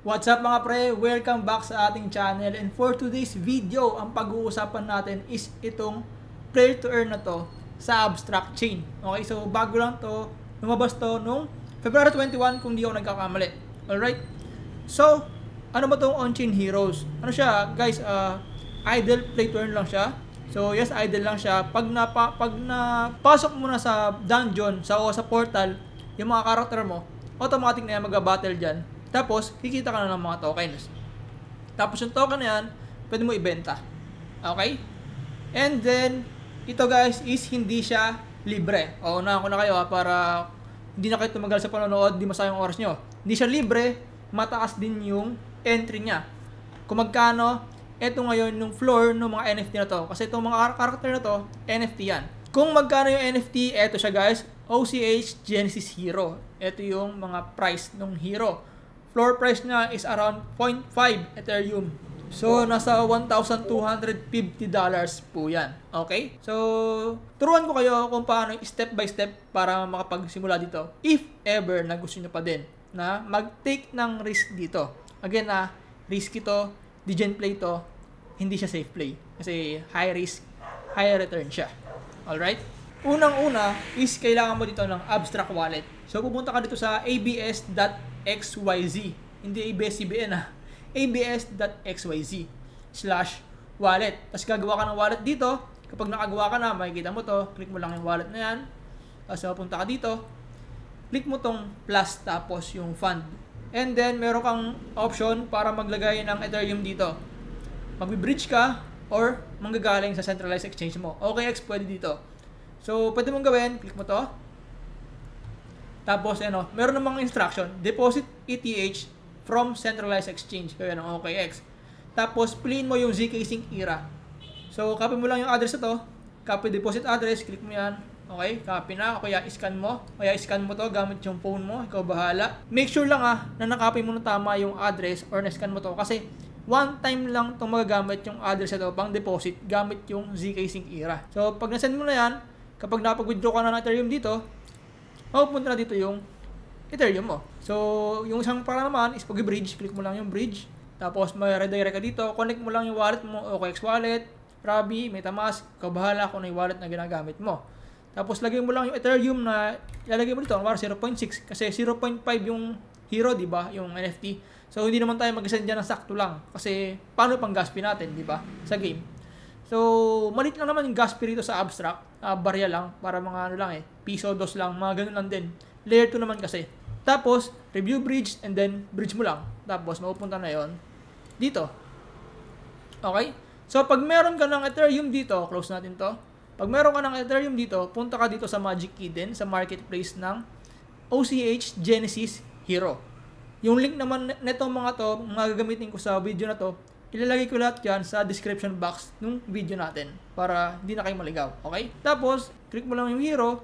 What's up mga pre? Welcome back sa ating channel, and for today's video, ang pag-uusapan natin is itong play to earn na to sa Abstract Chain. Okay, so bago lang to, lumabas to nung February 21 kung di ako nagkakamali. Alright? So, ano ba tong On-Chain Heroes? Ano siya guys, idle play to earn lang siya. So yes, idle lang siya. Pag napasok mo na sa dungeon, sa portal, yung mga karakter mo, automatic na yan mag-battle dyan. Tapos, kikita ka na ng mga tokens. Tapos yung token na yan, pwede mo ibenta. Okay? And then, ito guys is hindi siya libre. O, unahan ko na kayo para hindi na kayo tumagal sa panonood, hindi masayang oras nyo. Hindi siya libre, mataas din yung entry niya. Kung magkano, ito ngayon yung floor ng mga NFT na to. Kasi itong mga karakter na to, NFT yan. Kung magkano yung NFT, ito siya guys, OCH Genesis Hero. Ito yung mga price ng hero. Floor price niya is around 0.5 Ethereum. So, nasa $1,250 po yan. Okay? So, turuan ko kayo kung paano step by step para makapagsimula dito. If ever na gusto nyo pa din na mag-take ng risk dito. Again, risk ito, degen play to, hindi siya safe play. Kasi high risk, high return siya. Alright? Unang-una is kailangan mo dito ng Abstract Wallet. So, pupunta ka dito sa abs.xyz. Hindi ABS-CBN abs.xyz/wallet. Tapos gagawa ka ng wallet dito. Kapag nakagawa ka na, makikita mo to. Click mo lang yung wallet na yan. Tapos pupunta ka dito. Click mo tong plus tapos yung fund. And then, meron kang option para maglagay ng Ethereum dito. Magbi-bridge ka or manggagaling sa centralized exchange mo. OKX pwede dito. So, pwede mong gawin. Click mo to. Tapos, meron namang instruction. Deposit ETH from centralized exchange. Kaya ng OKX. Tapos, piliin mo yung ZK Sync ERA. So, copy mo lang yung address na to. Copy deposit address. Click mo yan. Okay, copy na. O kaya, scan mo. Kaya, scan mo to gamit yung phone mo. Ikaw bahala. Make sure lang na nakopy mo na tama yung address or na-scan mo to. Kasi, one time lang itong magagamit yung address na to pang deposit gamit yung ZK Sync ERA. So, pag na-send mo na yan, kapag napag-withdraw ka na ng Ethereum dito, mapupunta na dito yung Ethereum mo. So, yung isang para naman is pag-bridge, click mo lang yung bridge. Tapos, may redirect ka dito. Connect mo lang yung wallet mo, OKX wallet, Rabi, MetaMask, ikaw bahala kung ano yung wallet na ginagamit mo. Tapos, lagay mo lang yung Ethereum na ilalagay mo dito. Para 0.6 kasi 0.5 yung hero, di ba? Yung NFT. So, hindi naman tayo mag-send dyan ng sakto lang. Kasi, paano pang gas fee natin, di ba? Sa game. So, malit lang naman yung gas fee rito sa Abstract. Barya lang, para mga piso, dos lang, mga ganun lang din. Layer 2 naman kasi. Tapos, review bridge, and then bridge mo lang. Tapos, mapupunta na yon dito. Okay? So, pag meron ka ng Ethereum dito, close natin to. Pag meron ka ng Ethereum dito, punta ka dito sa Magic Eden, sa marketplace ng OCH Genesis Hero. Yung link naman netong mga to, mga gagamitin ko sa video na to, ilalagay ko lahat yan sa description box ng video natin para hindi na kayo maligaw. Okay? Tapos, click mo lang yung hero,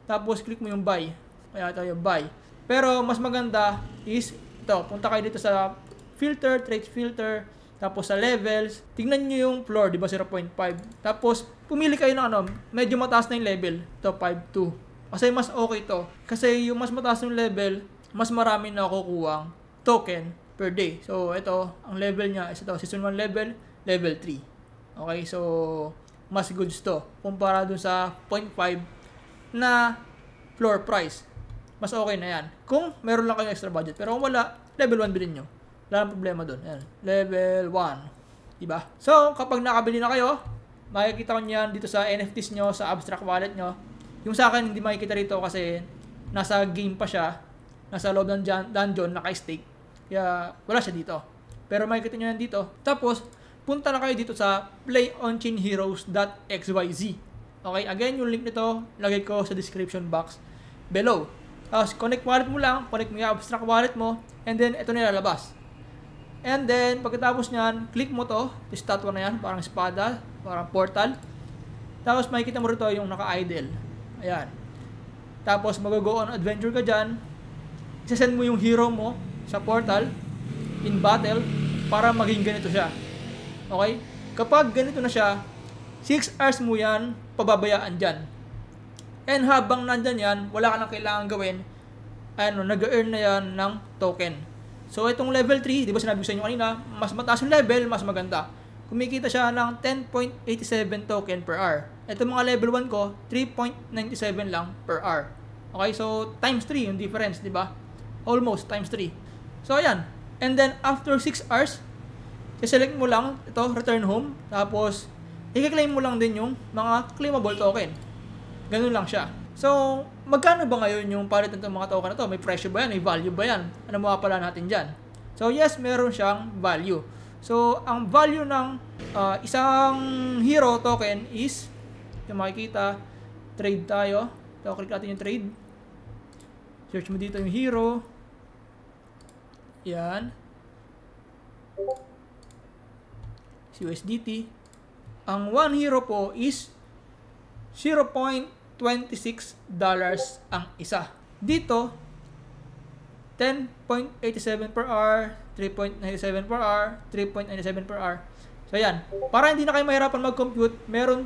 tapos click mo yung buy. Kaya ito yung buy. Pero, mas maganda is ito. Punta kayo dito sa filter, trade filter, tapos sa levels. Tingnan nyo yung floor, di ba 0.5. Tapos, pumili kayo ng medyo mataas na yung level. Ito, 5.2. Kasi mas okay to. Kasi yung mas mataas yung level, mas marami na kukuhang token per day. So, ito, ang level niya is ito, season 1 level, level 3. Okay, so, mas goods to. Kumpara dun sa 0.5 na floor price. Mas okay na yan. Kung meron lang kayong extra budget. Pero kung wala, level 1 bilhin nyo. Wala nang problema dun. Ayan, level 1. Diba? So, kapag nakabili na kayo, makikita ko nyo dito sa NFTs nyo, sa Abstract Wallet nyo. Yung sa akin, hindi makikita rito kasi nasa game pa siya. Nasa loob ng dungeon, naka-stake. Kaya, wala siya dito. Pero makikita nyo yan dito. Tapos, punta na kayo dito sa playonchainheroes.xyz. Okay, again, yung link nito, lagay ko sa description box below. Tapos, connect wallet mo lang, connect mo yung Abstract Wallet mo, and then, ito na lalabas. And then, pagkatapos nyan, click mo to, yung statue na yan, parang espada, parang portal. Tapos, makikita mo rito yung naka-idle. Ayan. Tapos, mag-go on adventure ka dyan. Isasend mo yung hero mo sa portal, in battle, para maging ganito siya. Okay? Kapag ganito na siya, 6 hours mo yan, pababayaan dyan. And habang nandyan yan, wala ka nang kailangan gawin, nag-earn na yan ng token. So, itong level 3, di ba sinabi ko sa inyo kanina, mas mataas yung level, mas maganda. Kumikita siya ng 10.87 token per hour. Ito mga level 1 ko, 3.97 lang per hour. Okay, so times 3 yung difference, di ba? Almost times 3. So, ayan. And then, after 6 hours, select mo lang ito, return home. Tapos, i-claim mo lang din yung mga claimable token. Ganun lang siya. So, magkano ba ngayon yung palit ng mga token na to? May presyo ba yan? May value ba yan? Ano mapapala natin dyan? So, yes, meron siyang value. So, ang value ng isang hero token is, yung makikita, trade tayo. So, click natin yung trade. Search mo dito yung hero. Yan. USDT. Ang 1 hero po is $0.26 ang isa. Dito, 10.87 per hour, 3.97 per hour, 3.97 per hour. So, yan. Para hindi na kayo mahirapan mag-compute, merong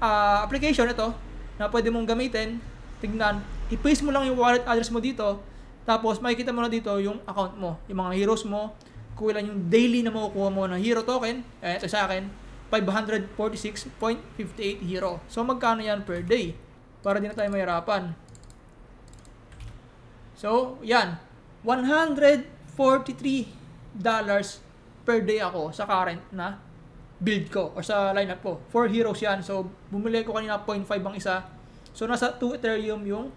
application ito na pwede mong gamitin. Tignan, i-paste mo lang yung wallet address mo dito, tapos makikita mo na dito yung account mo, yung mga heroes mo, kung ilan yung daily na makukuha mo ng hero token. Ito sa akin, 546.58 hero. So, magkano yan per day? Para di na tayo mahirapan. So, yan. $143 per day ako sa current na build ko or sa lineup ko. 4 heroes yan. So, bumili ko kanina 0.5 ang isa. So, nasa 2 Ethereum yung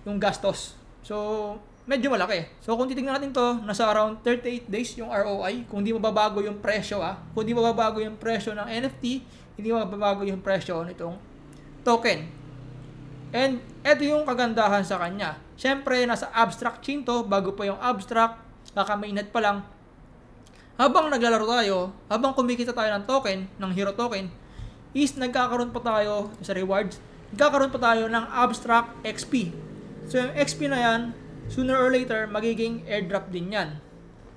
yung gastos. So, medyo malaki. So, kung titignan natin to, nasa around 38 days yung ROI. Kung di mababago yung presyo, kung di mababago yung presyo ng NFT, hindi mababago yung presyo nitong token. And, eto yung kagandahan sa kanya. Siyempre, nasa abstract chain to, bago pa yung abstract, kaka-mainnet pa lang. Habang naglalaro tayo, habang kumikita tayo ng token, ng hero token, is nagkakaroon pa tayo sa rewards, nagkakaroon pa tayo ng abstract XP. So, yung XP na yan, sooner or later, magiging airdrop din yan.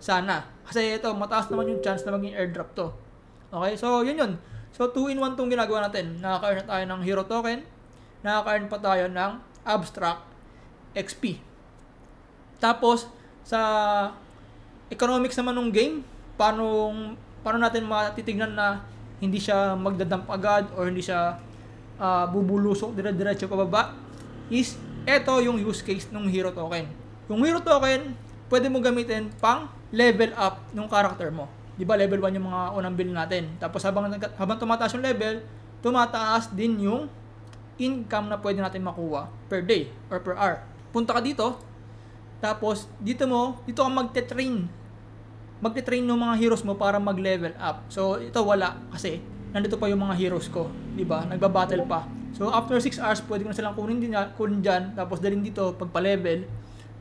Sana. Kasi ito, mataas naman yung chance na maging airdrop to. Okay? So, yun. So, 2-in-1 itong ginagawa natin. Nakaka-earn na tayo ng hero token, nakaka-earn pa tayo ng abstract XP. Tapos, sa economics naman ng game, paano natin matitignan na hindi siya magdadump agad or hindi siya bubulusok dire-diretso pababa, is eto yung use case ng hero token. Yung hero token, pwede mo gamitin pang level up ng character mo. Di ba level 1 yung mga unang build natin. Tapos habang tumataas yung level, tumataas din yung income na pwede natin makuha per day or per hour. Punta ka dito, tapos dito ka magte-train ng mga heroes mo para mag-level up. So, ito wala kasi nandito pa yung mga heroes ko, di ba? Nagba-battle pa. So, after 6 hours, pwede ko na silang kunin dyan, tapos dalhin dito pagpa-level.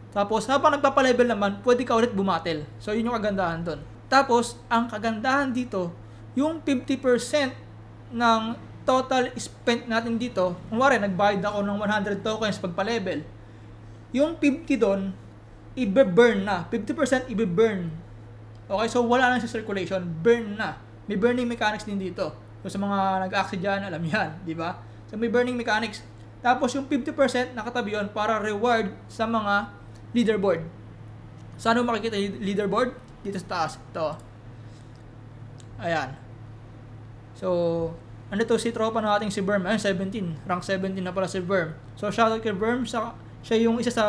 Tapos, habang nagpapa-level naman, pwede ka ulit bumattle. So, yun yung kagandahan doon. Tapos, ang kagandahan dito, yung 50% ng total spent natin dito, kunwari, nagbayad ako ng 100 tokens pagpa-level, yung 50 doon, i-burn na. 50% i-burn. Okay, so wala lang sa circulation, burn na. May burning mechanics din dito. So, sa mga nag-aksi dyan, alam yan, di ba? So, may burning mechanics. Tapos, yung 50% nakatabi yun para reward sa mga leaderboard. Saan mo makikita yung leaderboard? Dito sa taas. Ito. Ayan. So, ano to si tropa na ating si Verm? Ayun, 17. Rank 17 na pala si Verm. So, shoutout kay Verm. Siya yung isa sa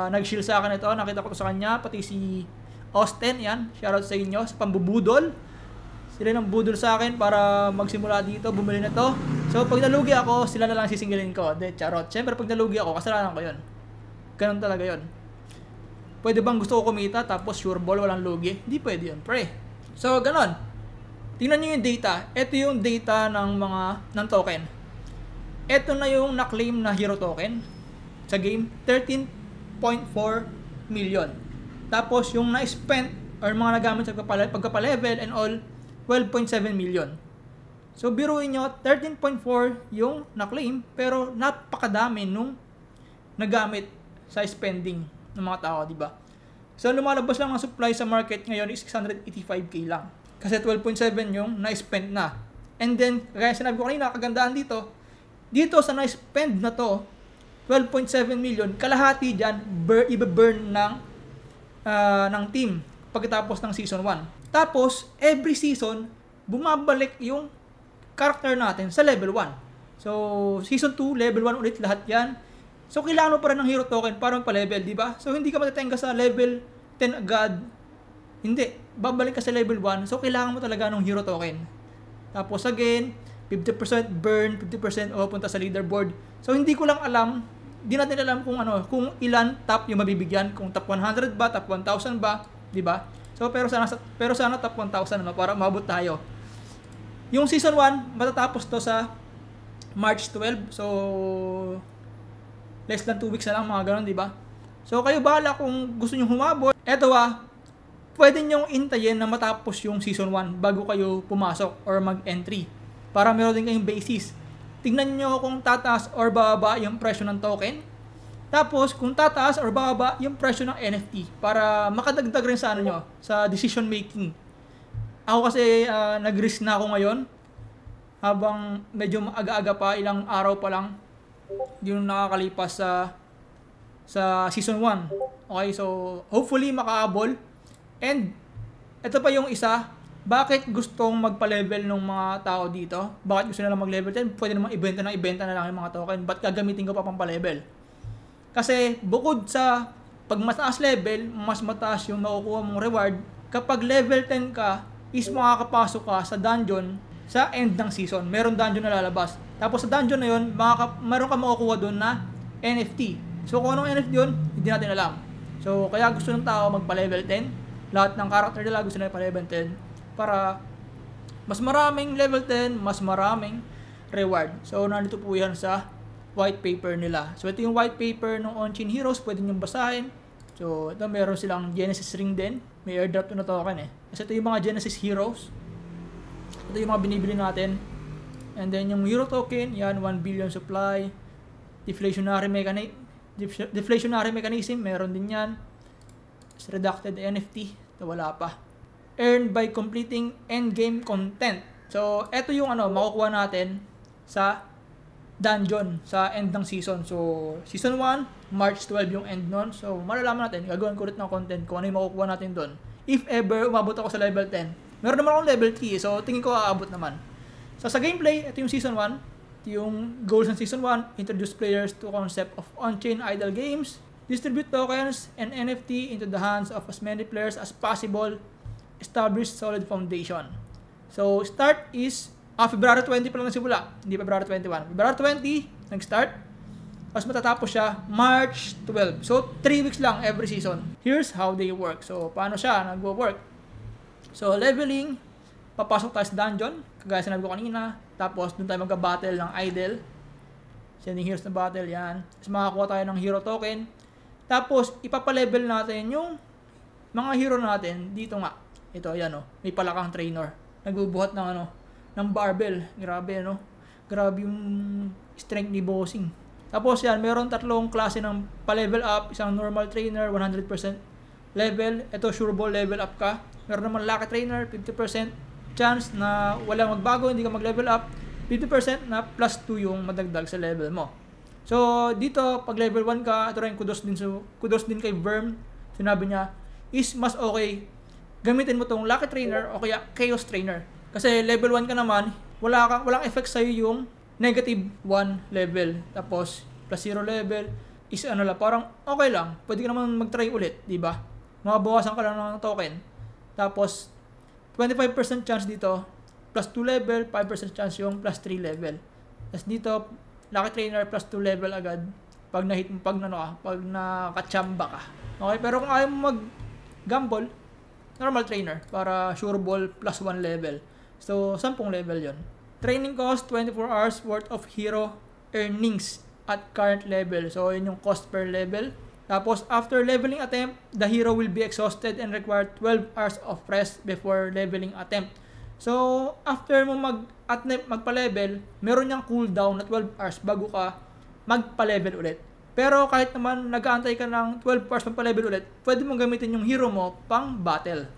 nag-shield sa akin ito. Nakita ko to sa kanya. Pati si Austin, yan. Shoutout sa inyo. Sa pambubudol. Sila nang budol sa akin para magsimula dito. Bumili na to. So, pag nalugi ako, sila na lang sisingilin ko. De, charot. Siyempre, pag nalugi ako, kasalanan ko yun. Ganun talaga yun. Pwede bang gusto ko kumita tapos sure ball, walang lugi? Hindi pwede yun, pre. So, ganun. Tingnan nyo yung data. Ito yung data ng token. Ito na yung na-claim na hero token sa game. 13.4 million. Tapos, yung na-spent or mga nagamit sa pagkapa-level and all, 12.7 million. So, biruin nyo, 13.4 yung na-claim, pero napakadami nung nagamit sa spending ng mga tao, di ba? So, lumalabas lang ang supply sa market ngayon is 685k lang. Kasi 12.7 yung na-spend na. And then, kaya sinabi ko kanina, kagandahan dito sa na-spend na to, 12.7 million, kalahati dyan, i-burn ng team pagkatapos ng season 1. Tapos, every season, bumabalik yung character natin sa level 1. So, season 2, level 1 ulit lahat yan. So, kailangan mo pa rin ng hero token para magpa-level, di ba? So, hindi ka matatenga sa level 10 agad. Hindi. Babalik ka sa level 1. So, kailangan mo talaga ng hero token. Tapos, again, 50% burn, 50% punta sa leaderboard. So, hindi ko lang alam, di natin alam kung ilan top yung mabibigyan, kung top 100 ba, top 1,000 ba, di ba? So, pero sana top 1,000 para maabot tayo. Yung season 1, matatapos to sa March 12. So, less than 2 weeks na lang, mga ganun, di ba? So, kayo bahala kung gusto nyo humabot. Eto pwede nyong intayin na matapos yung season 1 bago kayo pumasok or mag-entry. Para meron din kayong basis. Tingnan nyo kung tataas or bababa yung presyo ng token. Tapos, kung tataas or bababa yung presyo ng NFT para makadagdag rin sa sa decision making. Ako kasi nag-risk na ako ngayon habang medyo aga-aga pa, ilang araw pa lang yung nakakalipas sa season 1. Okay, so hopefully makaabol. And ito pa yung isa, bakit gustong magpa-level ng mga tao dito? Bakit gusto nila mag-level 10? Pwede namang ibenta na lang yung mga token. Ba't gagamitin ko pa pang pa-level? Kasi bukod sa pag mataas level, mas mataas yung makukuha mong reward. Kapag level 10 ka, is makakapasok ka sa dungeon sa end ng season. Meron dungeon na lalabas. Tapos sa dungeon na yun, meron ka makukuha doon na NFT. So kung anong NFT yun, hindi natin alam. So kaya gusto ng tao magpa-level 10. Lahat ng character nila gusto nila pa-level 10 para mas maraming level 10, mas maraming reward. So nandito po yan sa white paper nila. So ito yung white paper ng On-Chain Heroes, pwede nyo basahin. So ito meron silang Genesis ring din. May airdrop to na token eh. Kasi ito yung mga Genesis Heroes. Ito yung mga binibili natin. And then yung hero token, yan 1 billion supply. Deflationary mechanism, meron din yan. Redacted NFT, ito wala pa. Earned by completing endgame content. So, ito yung makukuha natin sa dungeon, sa end ng season. So, season 1, March 12 yung end nun. So, malalaman natin, gagawin ko ulit ng content kung ano yung makukuha natin doon. If ever, umabot ako sa level 10. Meron naman akong level 3, so tingin ko aabot naman. So, sa gameplay, ito yung season 1. Ito yung goals ng season 1. Introduce players to concept of on-chain idle games. Distribute tokens and NFT into the hands of as many players as possible. Establish solid foundation. So, start is February 20 pa lang nagsimula, hindi February 21. February 20, nag-start. Tapos matatapos siya March 12. So, 3 weeks lang every season. Here's how they work. So, paano siya nag-work? So, leveling, papasok tayo sa dungeon, kagaya sinabi ko kanina. Tapos, dun tayo magka-battle ng idle. Sending heroes na battle, yan. Tapos, makakuha tayo ng hero token. Tapos, ipapalevel natin yung mga hero natin. Dito nga. Ito, yan may palakang trainer. Nagbubuhat ng barbell. Grabe, Grabe yung strength ni bossing. Tapos, yan, meron 3 klase ng pa-level up. Isang normal trainer, 100% level. Ito, sure ball level up ka. Meron naman lucky trainer, 50% chance na walang magbago, hindi ka mag-level up. 50% na plus 2 yung madagdag sa level mo. So, dito, pag level 1 ka, ito rin, kudos din kay Verm. Sinabi niya, is mas okay, gamitin mo tong Lucky Trainer o kaya Chaos Trainer. Kasi level 1 ka naman, walang effect sa'yo yung negative 1 level. Tapos, plus 0 level, is parang okay lang. Pwede ka naman mag-try ulit, di ba? Mabawasan ka lang ng token. Tapos, 25% chance dito, plus 2 level, 5% chance yung plus 3 level. Tapos dito, Lucky Trainer plus 2 level agad pag nakachamba ka. Okay, pero kung ayaw mo mag-gamble, normal trainer para sure ball plus 1 level. So, 10 level yon. Training cost, 24 hours worth of hero earnings at current level. So, yun yung cost per level. Tapos, after leveling attempt, the hero will be exhausted and require 12 hours of rest before leveling attempt. So, after mo magpa-level, meron niyang cooldown na 12 hours bago ka magpa-level ulit. Pero kahit naman nag-aantay ka ng 12 hours magpa-level ulit, pwede mong gamitin yung hero mo pang battle.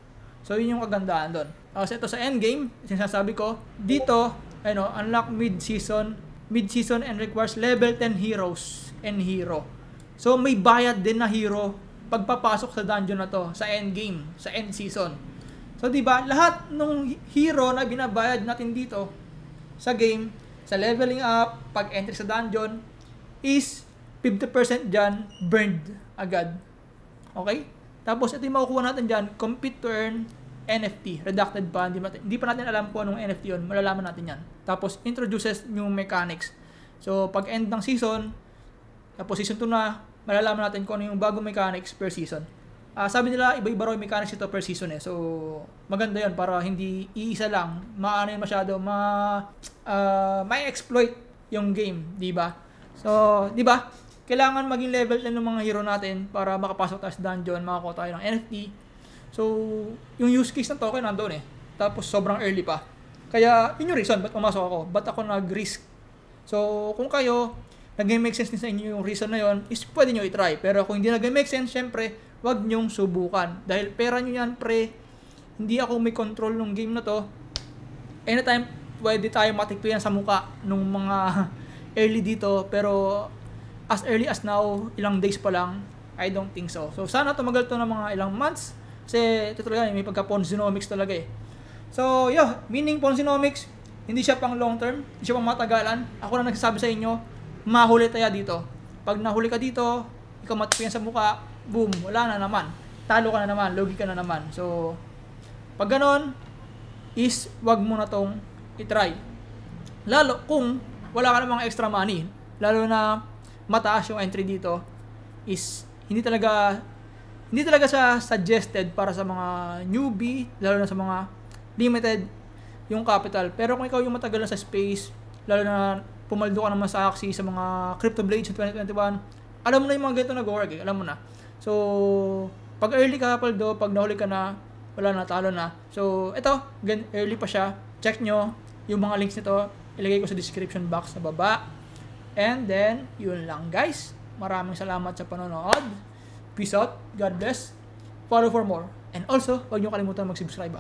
So, yun yung kagandahan doon. Kasi ito sa endgame, sinasabi ko, dito, unlock mid-season mid-season and requires level 10 heroes and hero. So may bayad din na hero pagpapasok sa dungeon na to, sa end game, sa end season. So di ba, lahat ng hero na binabayad natin dito sa game, sa leveling up, pag-entry sa dungeon, is 50% dyan burned agad. Okay? Tapos ito yung makukuha natin dyan, compete to earn NFT, redacted pa, hindi pa natin alam kung anong NFT yun, malalaman natin yan. Tapos introduces new mechanics. So pag end ng season, tapos season 2 na, malalaman natin kung ano yung bagong mechanics per season. Sabi nila, iba-iba raw yung mechanics ito per season eh. So maganda yun para hindi iisa lang, maano yun masyado, may exploit yung game, di ba? So, di ba? Kailangan maging level na ng mga hero natin para makapasok tayo sa dungeon, makakuha tayo ng NFT. So, yung use case ng token nandoon eh. Tapos sobrang early pa. Kaya, yun yung reason ba't pumasok ako. Ba't ako nag-risk. So, kung kayo, nag-make sense din sa inyo yung reason na yun, is pwede nyo i-try. Pero kung hindi nag-make sense, syempre, wag nyong subukan. Dahil pera nyo yan, pre. Hindi ako may control ng game na to. Anytime, pwede tayo matikpihan sa muka nung mga early dito. Pero, as early as now, ilang days pa lang, I don't think so. So, sana tumagal to ng mga ilang months. Kasi, ito talaga, may pagka-Ponzinomics talaga eh. So, meaning Ponzinomics, hindi siya pang long term, hindi siya pang matagalan. Ako na nagsasabi sa inyo, mahuli tayo dito. Pag nahuli ka dito, ikaw matipian sa mukha, boom, wala na naman. Talo ka na naman, lugi ka na naman. So, pag ganon, is wag mo na tong itry. Lalo kung wala ka namang extra money, lalo na mataas yung entry dito, is hindi talaga siya suggested para sa mga newbie, lalo na sa mga limited yung capital. Pero kung ikaw yung matagal na sa space, lalo na pumaldo ka naman sa Axie, sa mga Crypto Blades 2021, alam mo na yung mga ganito nag-work eh, alam mo na. So, pag early ka paldo, pag nahuli ka na, wala na, talo na. So, ito, early pa siya. Check nyo yung mga links nito, ilagay ko sa description box sa baba. And then, yun lang guys. Maraming salamat sa panonood. Peace out. God bless. Follow for more. And also, huwag nyo kalimutan mag-subscribe